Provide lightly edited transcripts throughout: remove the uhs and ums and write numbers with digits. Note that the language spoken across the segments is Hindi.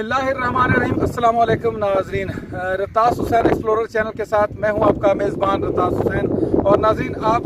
बिस्मिल्लाहिर्रहमानिर्रहीम। अस्सलाम वालेकुम नाज़रीन, रतास हुसैन एक्सप्लोरर चैनल के साथ मैं हूं आपका मेज़बान रतास हुसैन। और नाज़रीन, आप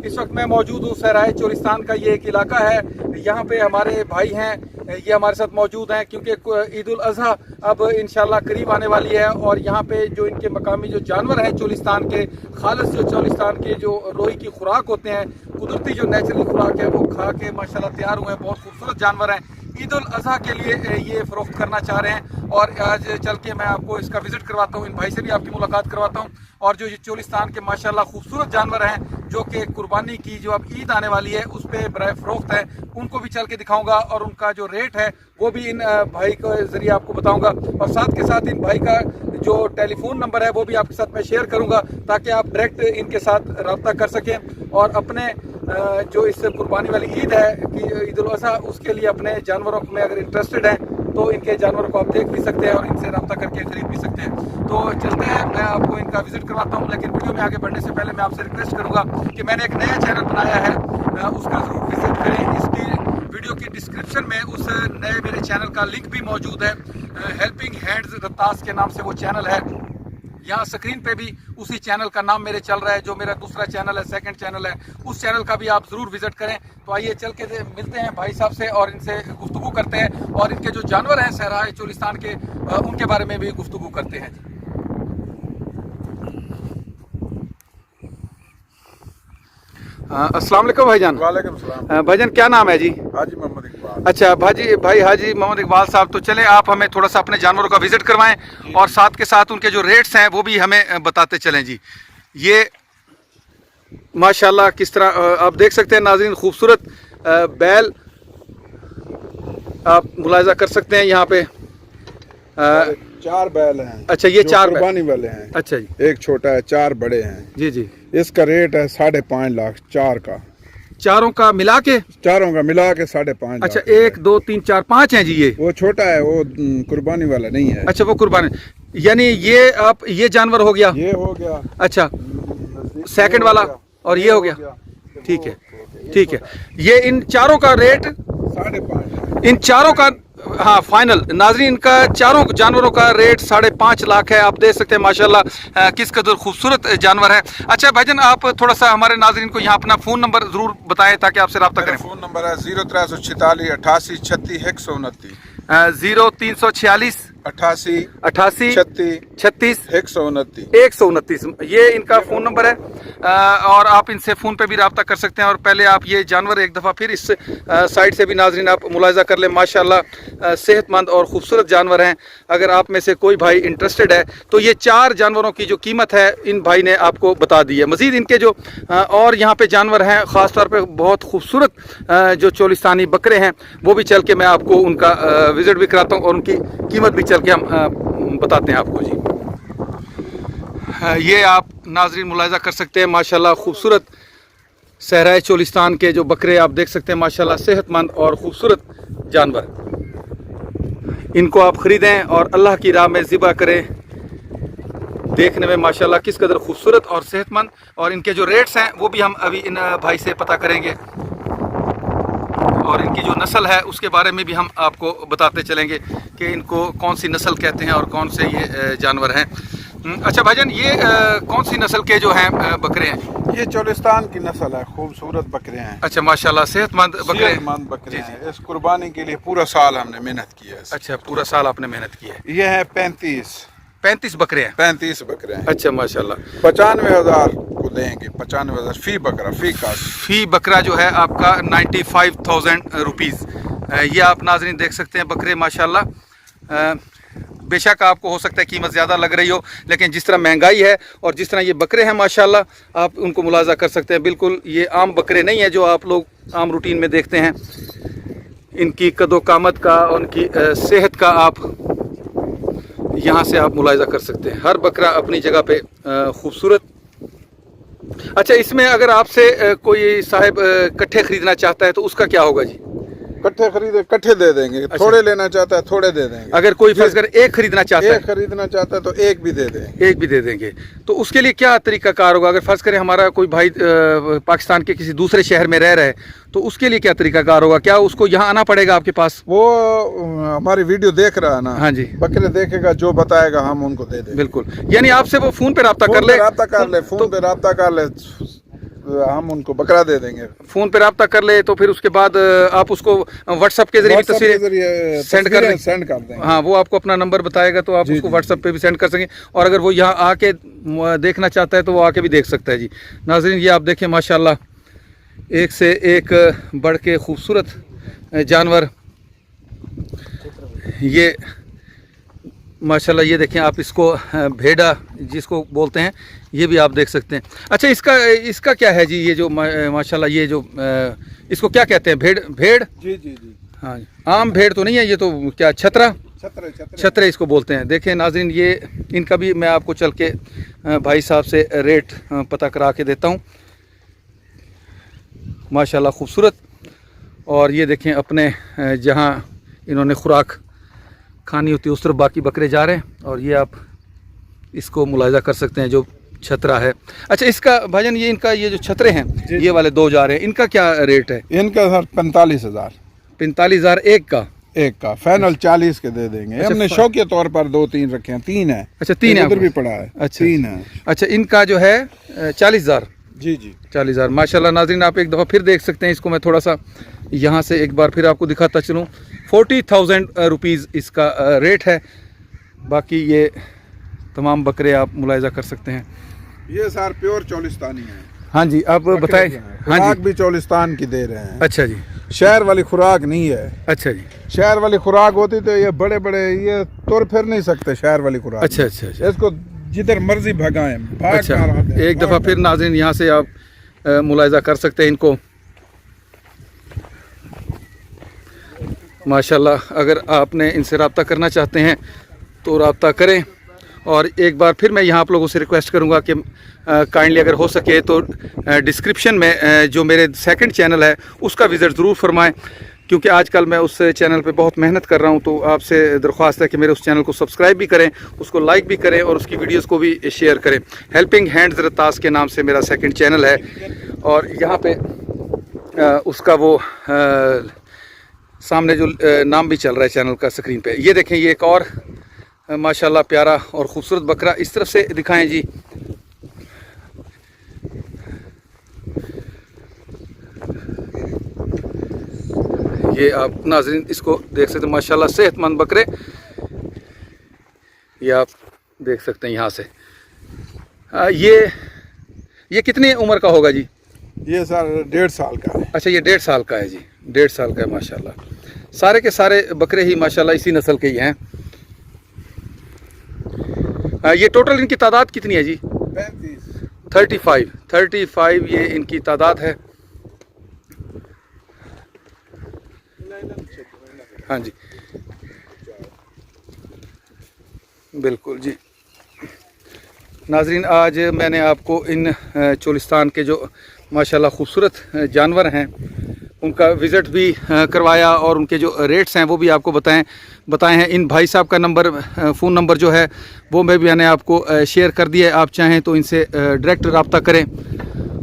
इस वक्त मैं मौजूद हूं सहराए चोलिस्तान का ये एक इलाका है। यहाँ पे हमारे भाई हैं, ये हमारे साथ मौजूद हैं क्योंकि ईद उल अज़हा अब इंशाल्लाह करीब आने वाली है। और यहाँ पे जो इनके मकामी जो जानवर हैं चोलिस्तान के, खालिस जो चोलिस्तान के जो रोई की खुराक होते हैं, कुदरती जो नेचुरल खुराक है, वो खा के माशाल्लाह तैयार हुए हैं। बहुत खूबसूरत जानवर हैं, ईद उल अज़हा के लिए ये फ़रोख्त करना चाह रहे हैं। और आज चल के मैं आपको इसका विज़िट करवाता हूँ, इन भाई से भी आपकी मुलाकात करवाता हूँ। और जो ये चोलिस्तान के माशाल्लाह खूबसूरत जानवर हैं जो कि कुर्बानी की जो अब ईद आने वाली है उस पर बराए फ़रोख्त है, उनको भी चल के दिखाऊंगा और उनका जो रेट है वो भी इन भाई के ज़रिए आपको बताऊंगा। और साथ के साथ इन भाई का जो टेलीफोन नंबर है वो भी आपके साथ मैं शेयर करूंगा ताकि आप डायरेक्ट इनके साथ रब्ता कर सकें और अपने जो इस कुर्बानी वाली ईद है कि ईद उल अज़हा, उसके लिए अपने जानवरों में अगर इंटरेस्टेड हैं तो इनके जानवरों को आप देख भी सकते हैं और इनसे रब्ता करके ख़रीद भी सकते हैं। तो चलते हैं, मैं आपको इनका विज़िट करवाता हूँ। लेकिन वीडियो में आगे बढ़ने से पहले मैं आपसे रिक्वेस्ट करूँगा कि मैंने एक नया चैनल बनाया है, उसका ज़रूर विज़िट करें। इसकी वीडियो की डिस्क्रिप्शन में उस नए मेरे चैनल का लिंक भी मौजूद है। हेल्पिंग हैंड्स रतास के नाम से वो चैनल है। यहाँ स्क्रीन पे भी उसी चैनल का नाम मेरे चल रहा है, जो मेरा दूसरा चैनल है, सेकंड चैनल है। उस चैनल का भी आप ज़रूर विज़िट करें। तो आइए चल के मिलते हैं भाई साहब से और इनसे गुफ्तगू करते हैं और इनके जो जानवर हैं सहराए चोलिस्तान के, उनके बारे में भी गुफ्तगू करते हैं। अस्सलाम वालेकुम भाईजान। वालेकुम सलाम। भाईजान क्या नाम है जी? हाजी मोहम्मद इकबाल। अच्छा भाई हाजी मोहम्मद इकबाल साहब, तो चले आप हमें थोड़ा सा अपने जानवरों का विज़िट करवाएं और साथ के साथ उनके जो रेट्स हैं वो भी हमें बताते चलें जी। ये माशाल्लाह किस तरह आप देख सकते हैं नाज़रीन, खूबसूरत बैल आप मुलाहिज़ा कर सकते हैं यहाँ पे। चार बैल हैं। अच्छा, ये चार कुर्बानी वाले हैं। अच्छा जी, एक छोटा है, चार बड़े हैं। जी जी। इसका रेट है 5.5 लाख चार का। चारों का मिला के? चारों का मिला के 5.5 लाख। अच्छा, 1 2 3 4 5 हैं जी। ये वो छोटा है, वो कुर्बानी वाला नहीं है। अच्छा, वो कुर्बानी, यानी ये आप ये जानवर हो गया, ये हो गया। अच्छा, सेकंड वाला और ये हो गया। ठीक है ठीक है। ये इन चारों का रेट 5.5, इन चारों का, हाँ फाइनल नाज़रीन, इनका चारों जानवरों का रेट 5.5 लाख है। आप देख सकते हैं माशाल्लाह किस कदर खूबसूरत जानवर है। अच्छा भाईजान, आप थोड़ा सा हमारे नाज़रीन को यहाँ अपना फ़ोन नंबर ज़रूर बताएं ताकि आपसे रब्ता करें। फ़ोन नंबर है 0346 88 36 129। 0346 88 88 36 36 129। ये इनका फ़ोन नंबर है। और आप इनसे फ़ोन पे भी रब्ता कर सकते हैं। और पहले आप ये जानवर एक दफ़ा फिर इस साइड से भी नाज़रीन आप मुलाहिज़ा कर लें। माशाल्लाह सेहतमंद और ख़ूबसूरत जानवर हैं। अगर आप में से कोई भाई इंटरेस्टेड है तो ये चार जानवरों की जो कीमत है इन भाई ने आपको बता दी है। मज़ीद इनके जो और यहाँ पे जानवर हैं, ख़ास तौर पे बहुत खूबसूरत जो चोलिस्तानी बकरे हैं, वो भी चल के मैं आपको उनका विज़िट भी कराता हूँ और उनकी कीमत भी चल के हम बताते हैं आपको जी। ये आप नाज़रीन मुलाहिज़ा कर सकते हैं माशाल्लाह खूबसूरत सहराए चोलिस्तान के जो बकरे आप देख सकते हैं, माशाल्लाह सेहतमंद और ख़ूबसूरत जानवर। इनको आप ख़रीदें और अल्लाह की राह में ज़िबा करें। देखने में माशाल्लाह किस कदर खूबसूरत और सेहतमंद। और इनके जो रेट्स हैं वो भी हम अभी इन भाई से पता करेंगे और इनकी जो नस्ल है उसके बारे में भी हम आपको बताते चलेंगे कि इनको कौन सी नस्ल कहते हैं और कौन से ये जानवर हैं। अच्छा भाईजान, ये कौन सी नस्ल के जो हैं बकरे हैं? ये चोलिस्तान की नस्ल है, खूबसूरत बकरे हैं। अच्छा माशाल्लाह सेहतमंद बकरे हैं। इस कुर्बानी के लिए पूरा साल हमने मेहनत की है। अच्छा, पूरा साल आपने मेहनत की है। ये है 35 बकरे हैं। 35 बकरे हैं। अच्छा माशाल्लाह। 95,000 को देंगे, 95,000 फी बकरा, फी बकरा जो है आपका 95,000 रुपीज़। ये आप नाज़रीन देख सकते हैं बकरे माशाल्लाह। बेशक आपको हो सकता है कीमत ज़्यादा लग रही हो, लेकिन जिस तरह महंगाई है और जिस तरह ये बकरे हैं माशाल्लाह, आप उनको मुलाजा कर सकते हैं। बिल्कुल ये आम बकरे नहीं है जो आप लोग आम रूटीन में देखते हैं। इनकी कदो कामत का, उनकी सेहत का आप यहाँ से आप मुलाहिज़ा कर सकते हैं। हर बकरा अपनी जगह पे खूबसूरत। अच्छा, इसमें अगर आपसे कोई साहिब इकट्ठे ख़रीदना चाहता है तो उसका क्या होगा जी? कट्ठे खरीदे कट्ठे दे देंगे, थोड़े लेना चाहता है थोड़े दे देंगे। अगर कोई फर्ज कर एक खरीदना चाहता है, एक खरीदना चाहता है तो एक भी दे देंगे। एक भी दे देंगे। तो उसके लिए क्या तरीका कार होगा? अगर फर्ज करें हमारा कोई भाई पाकिस्तान के किसी दूसरे शहर में रह रहा है तो उसके लिए क्या तरीका कार होगा? क्या उसको यहाँ आना पड़ेगा आपके पास? वो हमारी वीडियो देख रहा है ना, हाँ जी, बकरे देखेगा, जो बताएगा हम उनको दे देंगे। बिल्कुल, यानी आपसे वो फोन पे रब्ता कर ले, फोन पे रब्ता कर ले, हम उनको बकरा दे देंगे। फोन पे रब्ता कर ले तो फिर उसके बाद आप उसको व्हाट्सएप के जरिए तस्वीरें सेंड कर देंगे। हाँ, वो आपको अपना नंबर बताएगा तो आप उसको व्हाट्सएप पे भी सेंड कर सकेंगे। और अगर वो यहाँ आके देखना चाहता है तो वो आके भी देख सकता है जी। नाज़रीन, ये आप देखें माशाल्लाह, एक से एक बढ़ के खूबसूरत जानवर। ये माशाल्लाह, ये देखें आप, इसको भेड़ा जिसको बोलते हैं, ये भी आप देख सकते हैं। अच्छा, इसका क्या है जी? ये जो माशाल्लाह, ये जो इसको क्या कहते हैं? भेड़? जी जी जी, हाँ, आम भेड़ तो नहीं है ये, तो क्या छतरे इसको बोलते हैं। देखें नाज़रीन, ये इनका भी मैं आपको चल के भाई साहब से रेट पता करा के देता हूँ। माशाल्लाह खूबसूरत। और ये देखें अपने जहाँ इन्होंने खुराक खानी होती है उस तरफ बाकी बकरे जा रहे हैं, और ये आप इसको मुलाहिजा कर सकते हैं जो छतरा है। अच्छा, इसका भाईजान, ये इनका ये जो छतरे हैं, ये वाले दो जा रहे हैं, इनका क्या रेट है? इनका सर 45,000। 45,000 एक का फाइनल 40 के दे देंगे। अच्छा, हमने शौकिया तौर पर 2-3 रखे हैं, 3 है। अच्छा, 3 है, उधर भी पड़ा है। अच्छा, 3 है। अच्छा, इनका जो है 40,000। जी जी, 40,000 माशाल्लाह। नाज़रीन, आप एक दफ़ा फिर देख सकते हैं इसको। मैं थोड़ा सा यहाँ से एक बार फिर आपको दिखाता चलूँ। 40,000 रुपीज़ इसका रेट है। बाकी ये तमाम बकरे आप मुलाहिजा कर सकते हैं। ये सर प्योर चोलिस्तानी है। हाँ जी, आप बताएं। हाँ खुराक जी, भी चोलिस्तान की दे रहे हैं। अच्छा जी, शहर वाली खुराक नहीं है। अच्छा जी, शहर वाली खुराक होती तो ये बड़े बड़े ये तुर फिर नहीं सकते शहर वाली खुराक। अच्छा अच्छा अच्छा, इसको जिधर मर्जी भगाएं, अच्छा, एक दफ़ा फिर नाज़रीन यहाँ से आप मुलाहिजा कर सकते हैं इनको। माशाल्लाह, अगर आपने इनसे रब्ता करना चाहते हैं तो रब्ता करें। और एक बार फिर मैं यहाँ आप लोगों से रिक्वेस्ट करूँगा कि काइंडली अगर हो सके तो डिस्क्रिप्शन में जो मेरे सेकंड चैनल है उसका विज़िट ज़रूर फरमाएं, क्योंकि आजकल मैं उस चैनल पे बहुत मेहनत कर रहा हूँ। तो आपसे दरख्वास्त है कि मेरे उस चैनल को सब्सक्राइब भी करें, उसको लाइक भी करें और उसकी वीडियोस को भी शेयर करें। हेल्पिंग हैंड्स रतास के नाम से मेरा सेकंड चैनल है, और यहाँ पे उसका वो सामने जो नाम भी चल रहा है चैनल का स्क्रीन पे। ये देखें, ये एक और माशाल्लाह प्यारा और ख़ूबसूरत बकरा। इस तरफ से दिखाएं जी। ये आप नाज़रीन इसको देख सकते हैं, माशाल्लाह सेहतमंद बकरे, ये आप देख सकते हैं यहाँ से। ये कितनी उम्र का होगा जी? ये सर 1.5 साल का है। अच्छा, ये 1.5 साल का है जी, 1.5 साल का है माशाल्लाह। सारे के सारे बकरे ही माशाल्लाह इसी नस्ल के ही हैं। ये टोटल इनकी तादाद कितनी है जी? 35 ये इनकी तादाद है। हाँ जी, बिल्कुल जी। नाज़रीन, आज मैंने आपको इन चोलिस्तान के जो माशाल्लाह खूबसूरत जानवर हैं उनका विज़िट भी करवाया, और उनके जो रेट्स हैं वो भी आपको बताए हैं। इन भाई साहब का फ़ोन नंबर जो है वो मैंने आपको शेयर कर दिया है। आप चाहें तो इनसे डायरेक्ट रब्ता करें।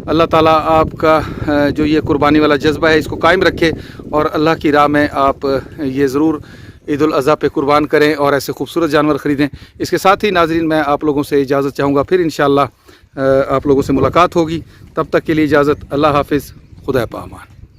अल्लाह ताला आपका जो ये कुर्बानी वाला जज्बा है इसको कायम रखे, और अल्लाह की राह में आप ये ज़रूर ईद उल अज़हा पे कुर्बान करें और ऐसे खूबसूरत जानवर ख़रीदें। इसके साथ ही नाज़रीन, मैं आप लोगों से इजाज़त चाहूँगा। फिर इंशाअल्लाह आप लोगों से मुलाकात होगी। तब तक के लिए इजाज़त। अल्लाह हाफ़िज़। खुदा पामान।